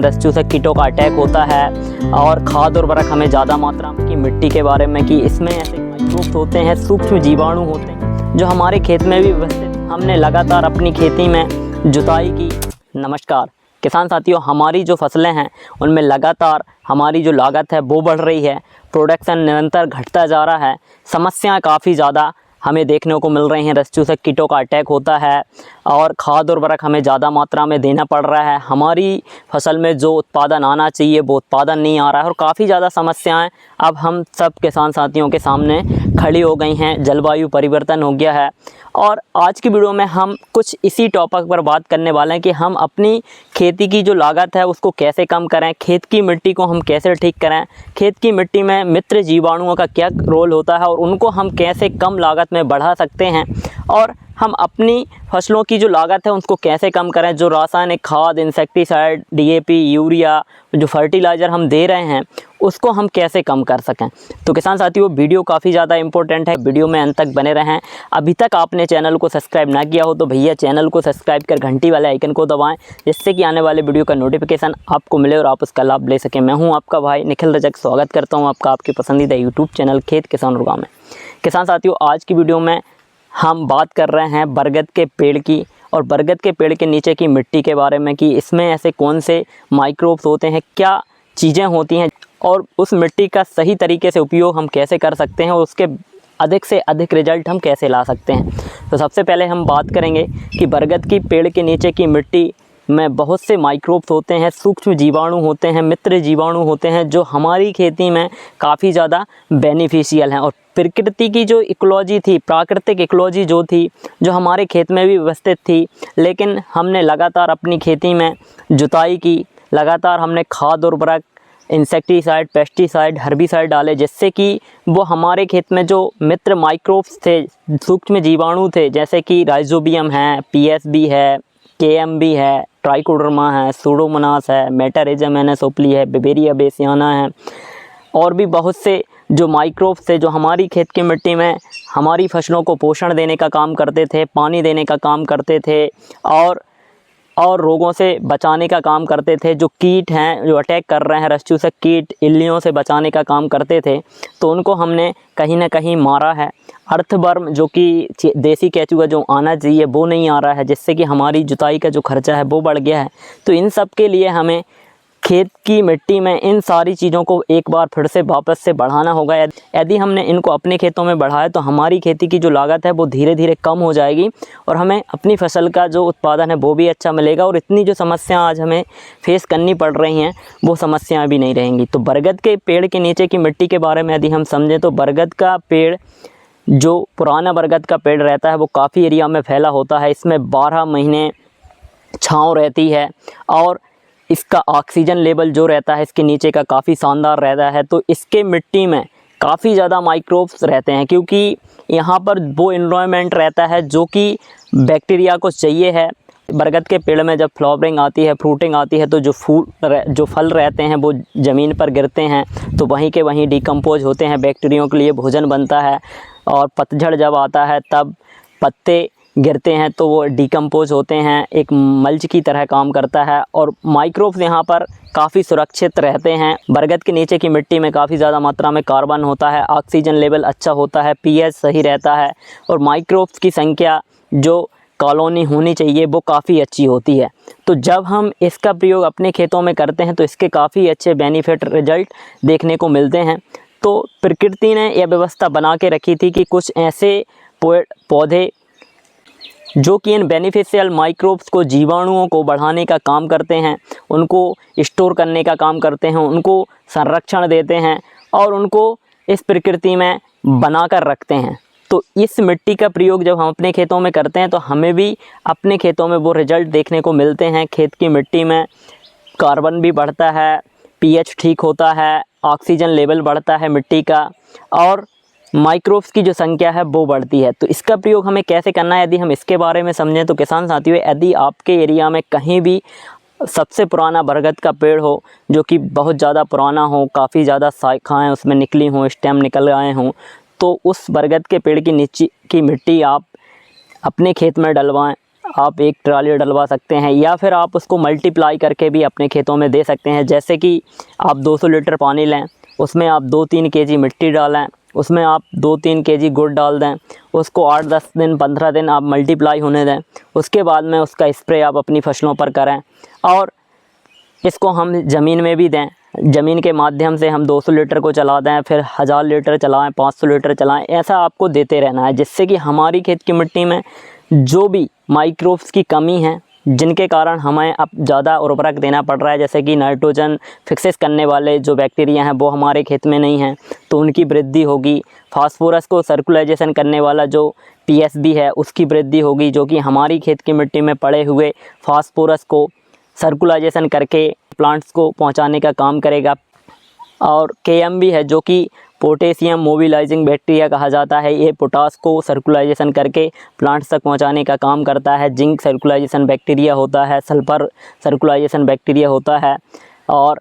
रस चूसक कीटों का अटैक होता है और खाद उर्वरक हमें ज़्यादा मात्रा में की मिट्टी के बारे में कि इसमें ऐसे माइक्रोब्स होते हैं, सूक्ष्म जीवाणु होते हैं जो हमारे खेत में भी व्यवस्थित। हमने लगातार अपनी खेती में जुताई की। नमस्कार किसान साथियों, हमारी जो फसलें हैं उनमें लगातार हमारी जो लागत है वो बढ़ रही है, प्रोडक्शन निरंतर घटता जा रहा है, समस्याएं काफ़ी ज़्यादा हमें देखने को मिल रही हैं। रस चूसक कीटों का अटैक होता है और खाद उर्वरक हमें ज़्यादा मात्रा में देना पड़ रहा है। हमारी फसल में जो उत्पादन आना चाहिए वो उत्पादन नहीं आ रहा है और काफ़ी ज़्यादा समस्याएं अब हम सब किसान साथियों के सामने खड़ी हो गई हैं। जलवायु परिवर्तन हो गया है और आज की वीडियो में हम कुछ इसी टॉपिक पर बात करने वाले हैं कि हम अपनी खेती की जो लागत है उसको कैसे कम करें, खेत की मिट्टी को हम कैसे ठीक करें, खेत की मिट्टी में मित्र जीवाणुओं का क्या रोल होता है और उनको हम कैसे कम लागत में बढ़ा सकते हैं और हम अपनी फसलों की जो लागत है उसको कैसे कम करें। जो रासायनिक खाद, इंसेक्टिसाइड, डीएपी, यूरिया, जो फर्टिलाइज़र हम दे रहे हैं उसको हम कैसे कम कर सकें। तो किसान साथियों, वीडियो काफ़ी ज़्यादा इंपॉर्टेंट है, वीडियो में अंत तक बने रहें। अभी तक आपने चैनल को सब्सक्राइब ना किया हो तो भैया चैनल को सब्सक्राइब कर घंटी वाले आइकन को दबाएं, जिससे कि आने वाले वीडियो का नोटिफिकेशन आपको मिले और आप उसका लाभ ले सकें। मैं हूँ आपका भाई निखिल रजक, स्वागत करता हूँ आपका आपके पसंदीदा यूट्यूब चैनल खेत किसान और गाँव में। किसान साथियों, आज की वीडियो में हम बात कर रहे हैं बरगद के पेड़ की और बरगद के पेड़ के नीचे की मिट्टी के बारे में कि इसमें ऐसे कौन से माइक्रोब्स होते हैं, क्या चीज़ें होती हैं और उस मिट्टी का सही तरीके से उपयोग हम कैसे कर सकते हैं और उसके अधिक से अधिक रिजल्ट हम कैसे ला सकते हैं। तो सबसे पहले हम बात करेंगे कि बरगद की पेड़ के नीचे की मिट्टी में बहुत से माइक्रोब्स होते हैं, सूक्ष्म जीवाणु होते हैं, मित्र जीवाणु होते हैं जो हमारी खेती में काफ़ी ज़्यादा बेनिफिशियल हैं और प्रकृति की जो इकोलॉजी थी, प्राकृतिक इकोलॉजी जो थी, जो हमारे खेत में भी व्यवस्थित थी, लेकिन हमने लगातार अपनी खेती में जुताई की, लगातार हमने खाद उर्वरक, इंसेक्टिसाइड, पेस्टिसाइड, हर्बिसाइड डाले, जिससे कि वो हमारे खेत में जो मित्र माइक्रोब्स थे, सूक्ष्म जीवाणु थे, जैसे कि राइजोबियम है, पीएसबी है, केएमबी है, ट्राइकोडर्मा है, सूडोमोनास है, मेटारिज्म एनासोप्ली है, बेवेरिया बेसियाना है और भी बहुत से जो माइक्रोब्स थे जो हमारी खेत की मिट्टी में हमारी फसलों को पोषण देने का काम करते थे, पानी देने का काम करते थे और रोगों से बचाने का काम करते थे। जो कीट हैं जो अटैक कर रहे हैं, रस चूसक कीट, इल्लियों से बचाने का काम करते थे, तो उनको हमने कहीं ना कहीं मारा है। अर्थवर्म जो कि देसी केंचुआ जो आना चाहिए वो नहीं आ रहा है, जिससे कि हमारी जुताई का जो खर्चा है वो बढ़ गया है। तो इन सब के लिए हमें खेत की मिट्टी में इन सारी चीज़ों को एक बार फिर से वापस से बढ़ाना होगा। यदि हमने इनको अपने खेतों में बढ़ाया तो हमारी खेती की जो लागत है वो धीरे धीरे कम हो जाएगी और हमें अपनी फसल का जो उत्पादन है वो भी अच्छा मिलेगा और इतनी जो समस्या आज हमें फेस करनी पड़ रही हैं वो समस्याएं भी नहीं रहेंगी। तो बरगद के पेड़ के नीचे की मिट्टी के बारे में यदि हम समझें तो बरगद का पेड़, जो पुराना बरगद का पेड़ रहता है वो काफ़ी एरिया में फैला होता है। इसमें 12 महीने छाँव रहती है और इसका ऑक्सीजन लेवल जो रहता है इसके नीचे का काफ़ी शानदार रहता है। तो इसके मिट्टी में काफ़ी ज़्यादा माइक्रोब्स रहते हैं क्योंकि यहाँ पर वो एनवायरनमेंट रहता है जो कि बैक्टीरिया को चाहिए है। बरगद के पेड़ में जब फ्लावरिंग आती है, फ्रूटिंग आती है तो जो फल रहते हैं वो ज़मीन पर गिरते हैं तो वहीं के वहीं डिकम्पोज होते हैं, बैक्टीरियों के लिए भोजन बनता है और पतझड़ जब आता है तब पत्ते गिरते हैं तो वो डिकम्पोज होते हैं, एक मल्च की तरह काम करता है और माइक्रोब्स यहाँ पर काफ़ी सुरक्षित रहते हैं। बरगद के नीचे की मिट्टी में काफ़ी ज़्यादा मात्रा में कार्बन होता है, ऑक्सीजन लेवल अच्छा होता है, पीएच सही रहता है और माइक्रोब्स की संख्या जो कॉलोनी होनी चाहिए वो काफ़ी अच्छी होती है। तो जब हम इसका प्रयोग अपने खेतों में करते हैं तो इसके काफ़ी अच्छे बेनिफिट रिजल्ट देखने को मिलते हैं। तो प्रकृति ने यह व्यवस्था बना के रखी थी कि कुछ ऐसे पौधे जो कि इन बेनिफिशियल माइक्रोब्स को, जीवाणुओं को बढ़ाने का काम करते हैं, उनको स्टोर करने का काम करते हैं, उनको संरक्षण देते हैं और उनको इस प्रकृति में बनाकर रखते हैं। तो इस मिट्टी का प्रयोग जब हम अपने खेतों में करते हैं तो हमें भी अपने खेतों में वो रिजल्ट देखने को मिलते हैं। खेत की मिट्टी में कार्बन भी बढ़ता है, पीएच ठीक होता है, ऑक्सीजन लेवल बढ़ता है मिट्टी का और माइक्रोब्स की जो संख्या है वो बढ़ती है। तो इसका प्रयोग हमें कैसे करना है यदि हम इसके बारे में समझें तो किसान साथियों, यदि आपके एरिया में कहीं भी सबसे पुराना बरगद का पेड़ हो जो कि बहुत ज़्यादा पुराना हो, काफ़ी ज़्यादा शाखाएँ उसमें निकली हों, स्टेम निकल आए हों, तो उस बरगद के पेड़ की नीचे की मिट्टी आप अपने खेत में डलवाएं। आप एक ट्राली डलवा सकते हैं, या फिर आप उसको मल्टीप्लाई करके भी अपने खेतों में दे सकते हैं। जैसे कि आप 200 लीटर पानी लें, उसमें आप 2-3 केजी मिट्टी डालें, उसमें आप 2-3 केजी गुड़ डाल दें, उसको 8-10 दिन 15 दिन आप मल्टीप्लाई होने दें। उसके बाद में उसका स्प्रे आप अपनी फसलों पर करें, और इसको हम ज़मीन में भी दें। ज़मीन के माध्यम से हम 200 लीटर को चला दें, फिर 1000 लीटर चलाएं, 500 लीटर चलाएं, ऐसा आपको देते रहना है, जिससे कि हमारी खेत की मिट्टी में जो भी माइक्रोब्स की कमी है, जिनके कारण हमें अब ज़्यादा उर्वरक देना पड़ रहा है, जैसे कि नाइट्रोजन फिक्सेस करने वाले जो बैक्टीरिया हैं वो हमारे खेत में नहीं हैं, तो उनकी वृद्धि होगी। फास्फोरस को सर्कुलाइजेशन करने वाला जो पीएसबी है उसकी वृद्धि होगी, जो कि हमारी खेत की मिट्टी में पड़े हुए फास्फोरस को सर्कुलाइजेशन करके प्लांट्स को पहुंचाने का काम करेगा। और केएमबी है, जो कि पोटेशियम मोबिलाइजिंग बैक्टीरिया कहा जाता है, ये पोटास को सर्कुलाइजेशन करके प्लांट्स तक पहुंचाने का काम करता है। जिंक सर्कुलाइजेशन बैक्टीरिया होता है, सल्फर सर्कुलाइजेशन बैक्टीरिया होता है, और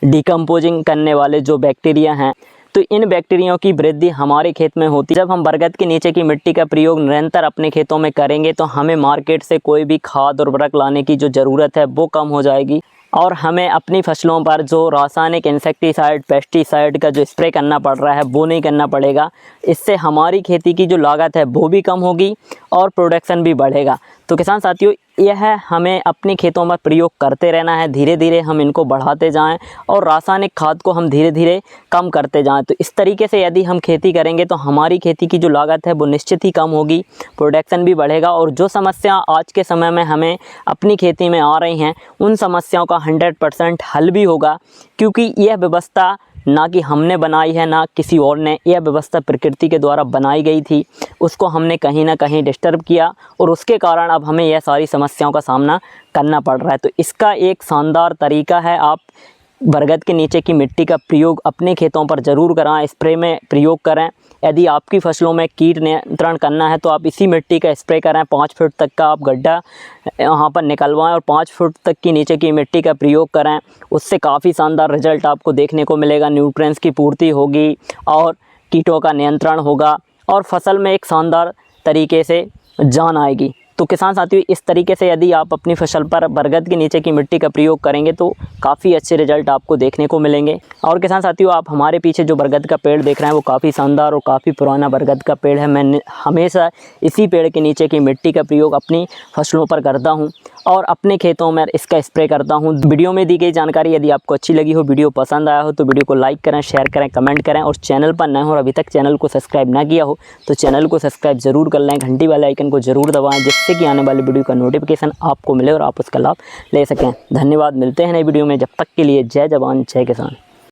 डिकम्पोजिंग करने वाले जो बैक्टीरिया हैं, तो इन बैक्टीरियाओं की वृद्धि हमारे खेत में होती है। जब हम बरगद के नीचे की मिट्टी का प्रयोग निरंतर अपने खेतों में करेंगे तो हमें मार्केट से कोई भी खाद उर्वरक लाने की जो ज़रूरत है वो कम हो जाएगी, और हमें अपनी फसलों पर जो रासायनिक इंसेक्टिसाइड पेस्टिसाइड का जो स्प्रे करना पड़ रहा है वो नहीं करना पड़ेगा। इससे हमारी खेती की जो लागत है वो भी कम होगी और प्रोडक्शन भी बढ़ेगा। तो किसान साथियों, यह हमें अपने खेतों में प्रयोग करते रहना है, धीरे धीरे हम इनको बढ़ाते जाएं और रासायनिक खाद को हम धीरे धीरे कम करते जाएं। तो इस तरीके से यदि हम खेती करेंगे तो हमारी खेती की जो लागत है वो निश्चित ही कम होगी, प्रोडक्शन भी बढ़ेगा, और जो समस्या आज के समय में हमें अपनी खेती में आ रही हैं उन समस्याओं का 100% हल भी होगा, क्योंकि यह व्यवस्था ना कि हमने बनाई है ना किसी और ने, यह व्यवस्था प्रकृति के द्वारा बनाई गई थी, उसको हमने कहीं ना कहीं डिस्टर्ब किया और उसके कारण अब हमें यह सारी समस्याओं का सामना करना पड़ रहा है। तो इसका एक शानदार तरीका है, आप बरगद के नीचे की मिट्टी का प्रयोग अपने खेतों पर ज़रूर करें, स्प्रे में प्रयोग करें। यदि आपकी फसलों में कीट नियंत्रण करना है तो आप इसी मिट्टी का स्प्रे करें। 5 फुट तक का आप गड्ढा यहाँ पर निकलवाएं और 5 फुट तक की नीचे की मिट्टी का प्रयोग करें, उससे काफ़ी शानदार रिजल्ट आपको देखने को मिलेगा। न्यूट्रिएंट्स की पूर्ति होगी और कीटों का नियंत्रण होगा और फसल में एक शानदार तरीके से जान आएगी। तो किसान साथियों, इस तरीके से यदि आप अपनी फसल पर बरगद के नीचे की मिट्टी का प्रयोग करेंगे तो काफ़ी अच्छे रिजल्ट आपको देखने को मिलेंगे। और किसान साथियों, आप हमारे पीछे जो बरगद का पेड़ देख रहे हैं वो काफ़ी शानदार और काफ़ी पुराना बरगद का पेड़ है। मैं हमेशा इसी पेड़ के नीचे की मिट्टी का प्रयोग अपनी फसलों पर करता हूँ और अपने खेतों में इसका स्प्रे करता हूँ। वीडियो में दी गई जानकारी यदि आपको अच्छी लगी हो, वीडियो पसंद आया हो तो वीडियो को लाइक करें, शेयर करें, कमेंट करें, और चैनल पर नए हो और अभी तक चैनल को सब्सक्राइब ना किया हो तो चैनल को सब्सक्राइब ज़रूर कर लें, घंटी वाले आइकन को ज़रूर दबाएं, जिससे कि आने वाली वीडियो का नोटिफिकेशन आपको मिले और आप उसका लाभ ले सकें। धन्यवाद, मिलते हैं नई वीडियो में, जब तक के लिए जय जवान जय किसान।